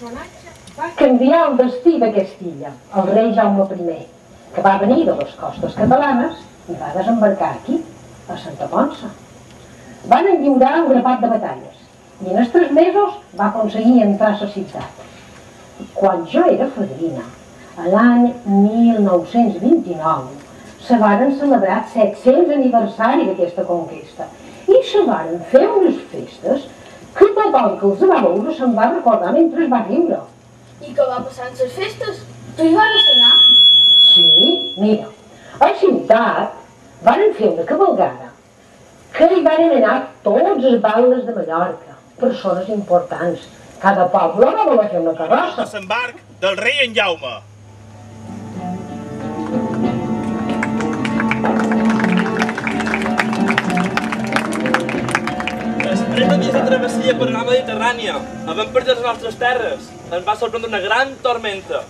Va canviar el destí d'aquesta illa, el rei Jaume I, que va venir de les costes catalanes i va desembarcar aquí, a Santa Ponça. Van lliurar un grapat de batalles i en els 3 mesos va aconseguir entrar a la ciutat. Quan jo era fadrina, l'any 1929, se varen celebrar 700 aniversari d'aquesta conquesta i se varen fer unes festes que tothom que els va veure se'n va recordar mentre es va riure. I què va passar en les festes? Tu hi vas anar? Sí, mira, a la ciutat varen fer una cavalgada que hi van anar tots els baldes de Mallorca, persones importants. Cada poble va voler fer una carrossa. El desembarc del rei en Jaume. Després de dies de travessia per la Mediterrània, havent perdut les nostres terres, ens va sorprendre una gran tormenta.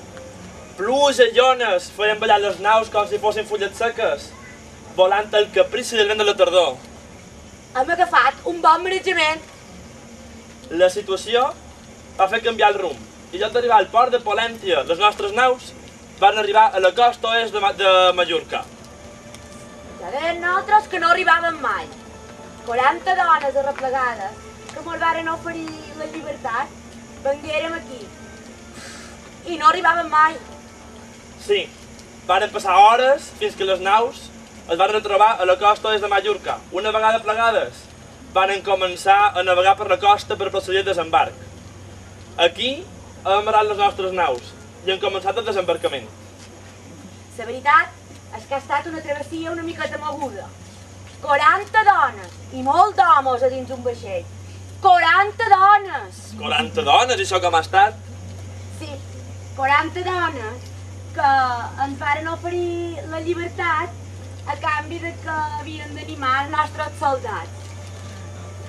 Pluja i ones feien ballar les naus com si fossin fulles seques, volant el caprici del vent de la tardor. Hem agafat un bon marejament. La situació va fer canviar el rumb i lloc d'arribar al port de Polèntia, les nostres naus van arribar a la costa oest de Mallorca. Ja deien nosaltres que no arribàvem mai. 40 dones arreplegades que mos varen oferir la llibertat, venguérem aquí. I no arribàvem mai. Sí, varen passar hores fins que les naus es van retrobar a la costa oest de Mallorca. Una vegada plegades, varen començar a navegar per la costa per procedir al desembarc. Aquí hem amarat les nostres naus i han començat el desembarcament. La veritat és que ha estat una travessia una miqueta moguda. 40 dones i molt d'homes a dins un vaixell. 40 dones! 40 dones, i això com ha estat? Sí, 40 dones que ens varen oferir la llibertat a canvi de que havien d'animar els nostres soldats.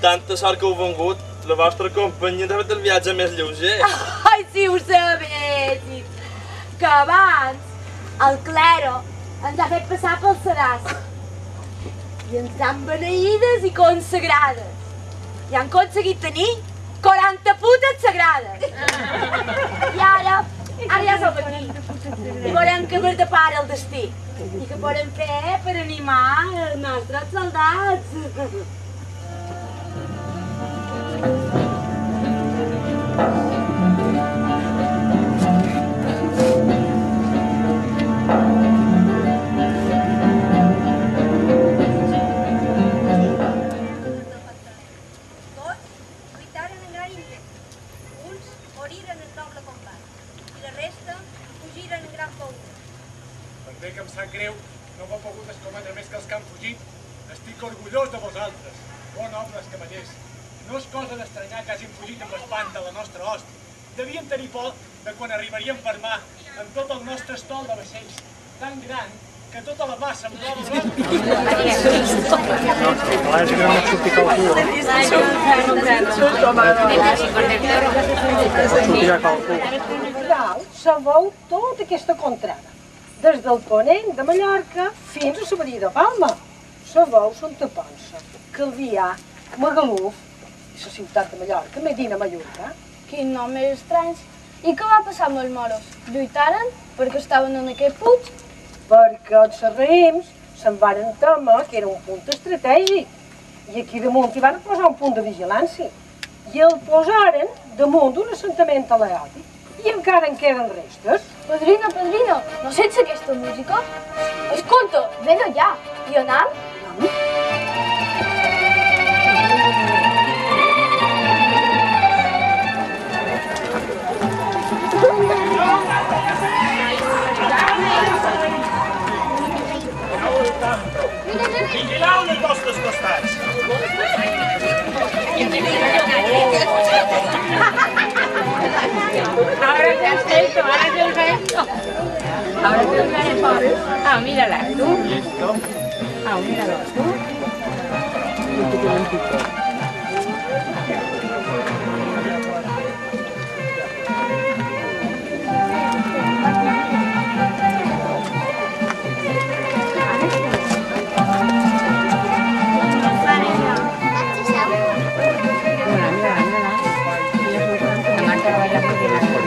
Tanta sort que heu vengut, la vostra companyia ha fet el viatge més lleuger. Ai, si ho sabessis! Que abans el clero ens ha fet passar pel sedàs i ens han beneïdes i consagrades. I han aconseguit tenir 40 putes sagrades. I ara ja som aquí. I veurem que ens depara el destí. I què podem fer per animar els nostres soldats. Bé que em sap greu, no m'ha pogut escometre més que els que han fugit. Estic orgullós de vosaltres, bon nobles cavallers. No és cosa d'estranyar que hagin fugit amb l'espant de la nostra host. Devien tenir por de quan arribaríem per mar, amb tot el nostre estol de vaixells, tan gran que tota la mà semblava Se veu tota aquesta contrada, des del ponent de Mallorca fins a la badia de Palma. Se veu Santa Ponça, Calvià, Magaluf i la ciutat de Mallorca, Medina Mallorca. Quin nom més estrany. I què va passar amb els moros? Lluitaren perquè estaven en aquest puig? Perquè els sarraïms se'n varen temer que era un punt estratègic. I aquí damunt hi van posar un punt de vigilància. I el posaren damunt d'un assentament aleòtic. I encara en queden restes. Padrina, padrina, no sents aquesta música? Escolta, ve d'allà. I anam? Vigileu els vostres costats! Ahora te has hecho, ahora te has hecho. Ahora te has hecho. Ah, mírala, tú. Ah, míralo, tú. Mírala. La marca de bailar porque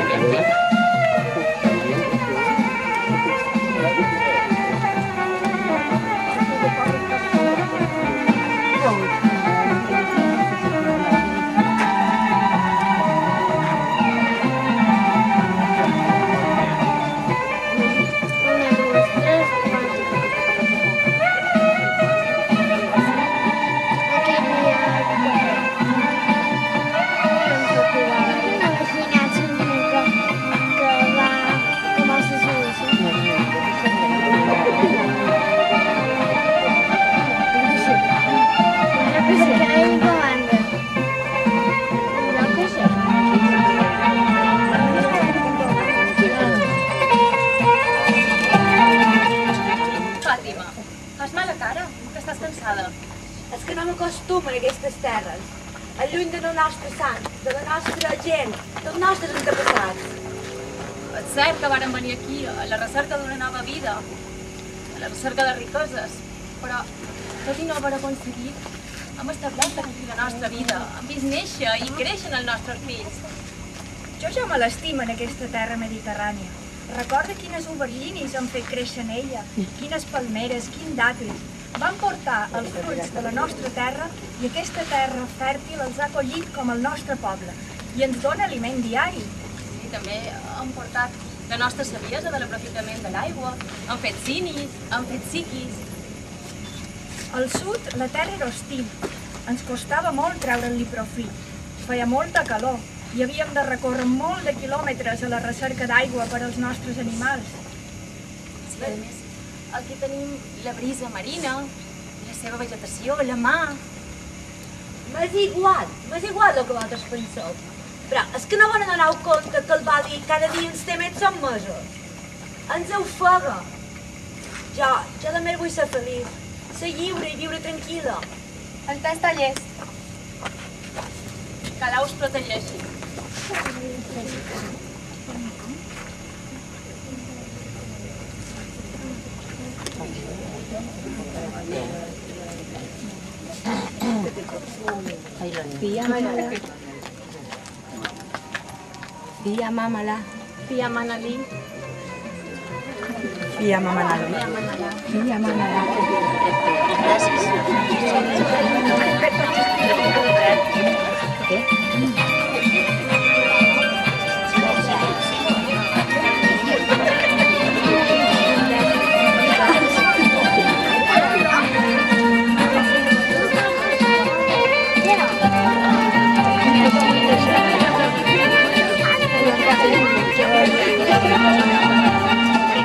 no m'acostumen a aquestes terres, alluny del nostre sant, de la nostra gent, dels nostres antepassats. És cert que vàrem venir aquí a la recerca d'una nova vida, a la recerca de riqueses, però tot i no haver aconseguit, hem establert aquí la nostra vida, hem vist néixer i créixer els nostres fills. Jo ja me l'estimo en aquesta terra mediterrània. Recorda quines auberginis han fet créixer en ella, quines palmeres, quins dàtils. Van portar els fruits de la nostra terra i aquesta terra fèrtil els ha acollit com el nostre poble i ens dona aliment diari. I també han portat la nostra saviesa de l'aprofitament de l'aigua, han fet cinis, han fet siquis. Al sud la terra era hostil, ens costava molt treure'n-li profit, feia molta calor i havíem de recórrer molt de quilòmetres a la recerca d'aigua per als nostres animals. Sí, a més, aquí tenim la brisa marina, la seva vegetació, la mar. M'és igual el que vosaltres penseu. Però és que no van donar compte que el Bali cada dia ens té més sotmesos. Ens ofega. Jo també vull ser feliç, ser lliure i viure tranquil·la. El te està llest. Que Alà us protegeixi. Via Mamala. Via Manali. Via Mamanala. Via Manala. Què?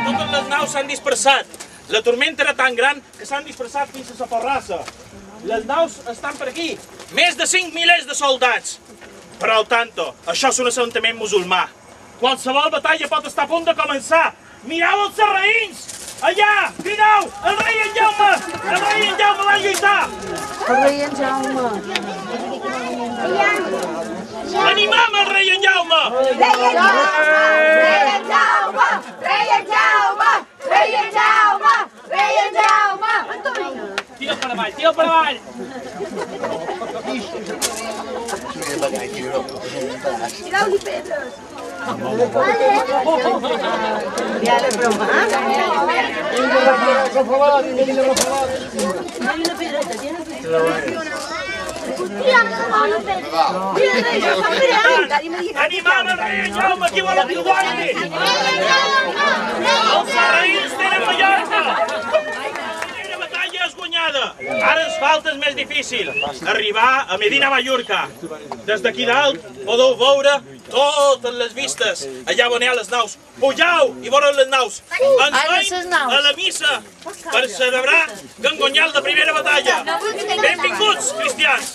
Totes les naus s'han dispersat. La tormenta era tan gran que s'han dispersat fins a la Porrassa. Les naus estan per aquí. Més de 5 milers de soldats. Però al tanto, això és un assentament musulmà. Qualsevol batalla pot estar a punt de començar. Mireu els sarraïns! Allà! Crideu! El rei en Jaume! El rei en Jaume va lluitar! El rei en Jaume. Animam el rei en Jaume! Rei en Jaume! Rei en Jaume! Rei en Jaume! Rei en Jaume! Tira per avall, tira per avall! Tireu-li pedres! Animam el rei en Jaume, qui vol que guanyi! Els sarraïns tenen Mallorca! La batalla és guanyada. Ara ens falta el més difícil, arribar a Medina Mallorca. Des d'aquí dalt podeu veure totes les vistes, allà on hi ha les naus. Pujau i veureu les naus. Ens veiem a la missa per celebrar que hem guanyat la primera batalla. Benvinguts, cristians!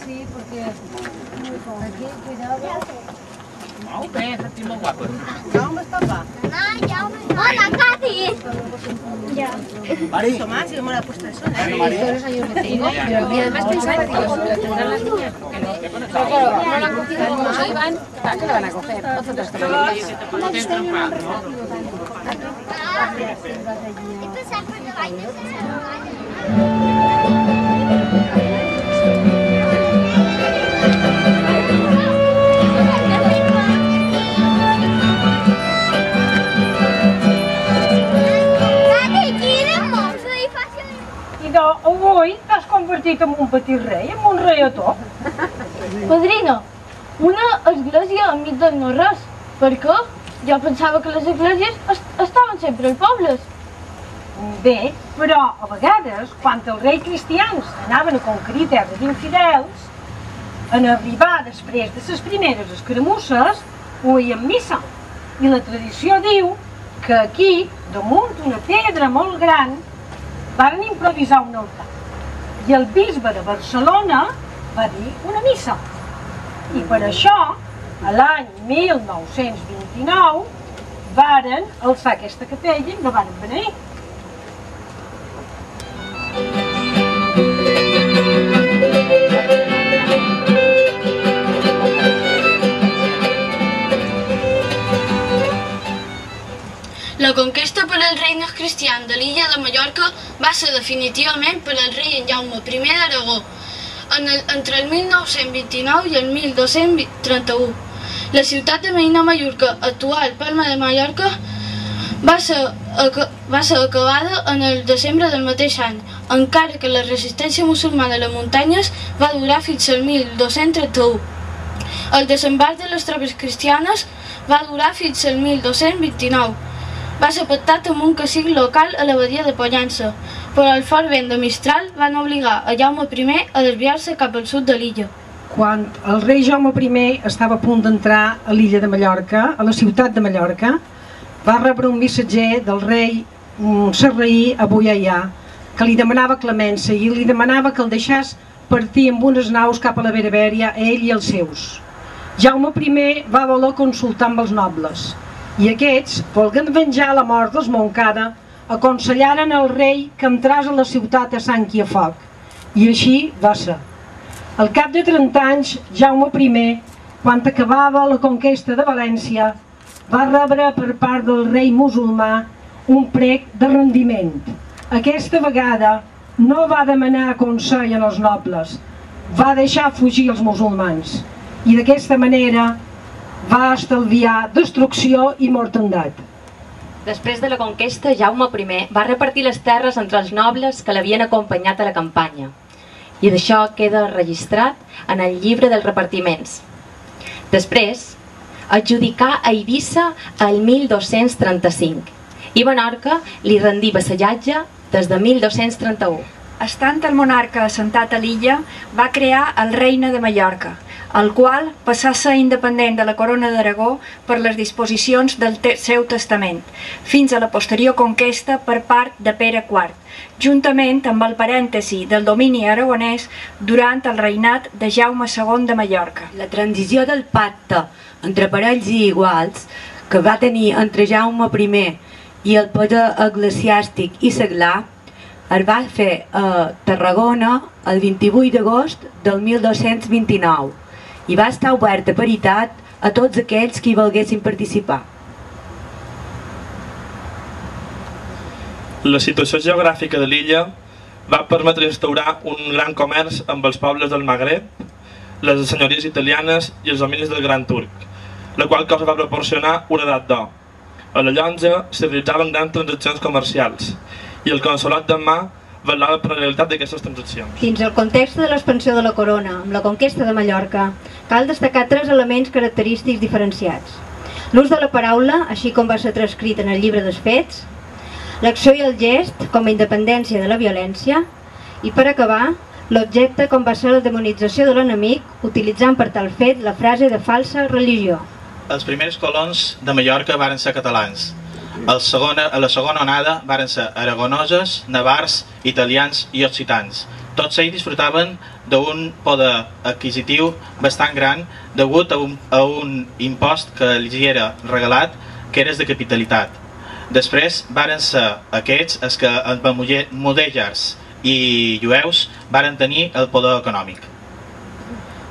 Sí, porque aquí, cuidado. Jaume està pa. Hola, Cati! Tomás, y cómo le ha puesto eso, ¿eh? Y además pensaba que lo tendrán las niñas, porque no. Pero claro, no la han cogido como se iban, ¿para qué la van a coger? Nosotros también. Avui t'has convertit en un petit rei, en un reietó. Padrino, una església enmig del no-res. Per què? Jo pensava que les esglésies estaven sempre als pobles. Bé, però a vegades, quan els reis cristians anaven a conquerir terres infidels, en arribar després de les primeres escaramusses, oïen missa. I la tradició diu que aquí, damunt una pedra molt gran, van improvisar un altar. I el bisbe de Barcelona va dir una missa. I per això, a l'any 1929, varen alçar aquesta capella i la varen beneir. La conquesta per als regnes cristians de l'illa de Mallorca va ser definitivament per al rei Jaume I d'Aragó, entre el 1929 i el 1231. La ciutat de Medina Mallorca, actual Palma de Mallorca, va ser acabada en el desembre del mateix any, encara que la resistència musulmana a les muntanyes va durar fins al 1231. El desembarc de les tropes cristianes va durar fins al 1229. Va ser pactat amb un cacic local a l'abadia de Pollença, però el fort vent de Mistral van obligar a Jaume I a desviar-se cap al sud de l'illa. Quan el rei Jaume I estava a punt d'entrar a l'illa de Mallorca, a la ciutat de Mallorca, va rebre un missatger del rei sarraí Abu Yahya, que li demanava clemència i li demanava que el deixés partir amb unes naus cap a la Berbèria, a ell i els seus. Jaume I va voler consultar amb els nobles, i aquests, volent venjar la mort dels Montcada, aconsellaren al rei que entràs a la ciutat a sang i a foc. I així va ser. Al cap de 30 anys, Jaume I, quan acabava la conquesta de València, va rebre per part del rei musulmà un prec de rendiment. Aquesta vegada no va demanar consell als nobles, va deixar fugir els musulmans i d'aquesta manera va estalviar destrucció i mortandat. Després de la conquesta, Jaume I va repartir les terres entre els nobles que l'havien acompanyat a la campanya. I d'això queda registrat en el llibre dels repartiments. Després, adjudicà a Eivissa el 1235 i Menorca li rendí vassallatge des de 1231. Estant el monarca assentat a l'illa, va crear el Regne de Mallorca, el qual passà a ser independent de la corona d'Aragó per les disposicions del seu testament, fins a la posterior conquesta per part de Pere IV, juntament amb el parèntesi del domini aragonès durant el reinat de Jaume II de Mallorca. La transició del pacte entre parells i iguals que va tenir entre Jaume I i el poder eclesiàstic i seglar es va fer a Tarragona el 28 d'agost del 1229 i va estar obert a paritat a tots aquells que hi volguessin participar. La situació geogràfica de l'illa va permetre instaurar un gran comerç amb els pobles del Magreb, les senyories italianes i els dominis del Gran Turc, la qual cosa va proporcionar una edat d'or. A la Llonja s'hi realitzaven grans transaccions comercials i el consolat de Mà vetllava per la realitat d'aquestes transaccions. Dins el context de l'expansió de la corona, amb la conquesta de Mallorca, cal destacar 3 elements característics diferenciats. L'ús de la paraula, així com va ser transcrit en el llibre dels fets, l'acció i el gest com a independència de la violència i, per acabar, l'objecte com va ser la demonització de l'enemic, utilitzant per tal fet la frase de falsa religió. Els primers colons de Mallorca varen ser catalans. A la segona onada varen ser aragonesos, navars, italians i occitans. Tots ells disfrutaven d'un poder adquisitiu bastant gran degut a un impost que els era regalat, que era de capitalitat. Després varen ser aquests els que amb mudèjars i jueus varen tenir el poder econòmic.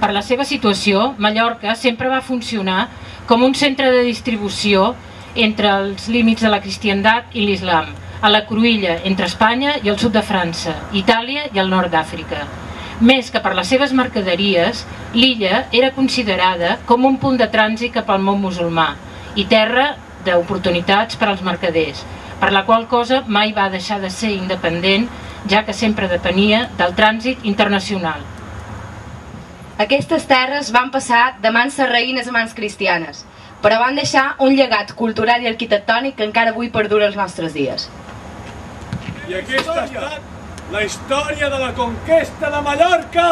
Per la seva situació, Mallorca sempre va funcionar com un centre de distribució entre els límits de la cristiandat i l'islam, a la cruïlla entre Espanya i el sud de França, Itàlia i el nord d'Àfrica. Més que per les seves mercaderies, l'illa era considerada com un punt de trànsit cap al món musulmà i terra d'oportunitats per als mercaders, per la qual cosa mai va deixar de ser independent, ja que sempre depenia del trànsit internacional. Aquestes terres van passar de mans sarraïnes a mans cristianes, però van deixar un llegat cultural i arquitectònic que encara avui perdura als nostres dies. I aquesta ha estat la història de la conquesta de Mallorca!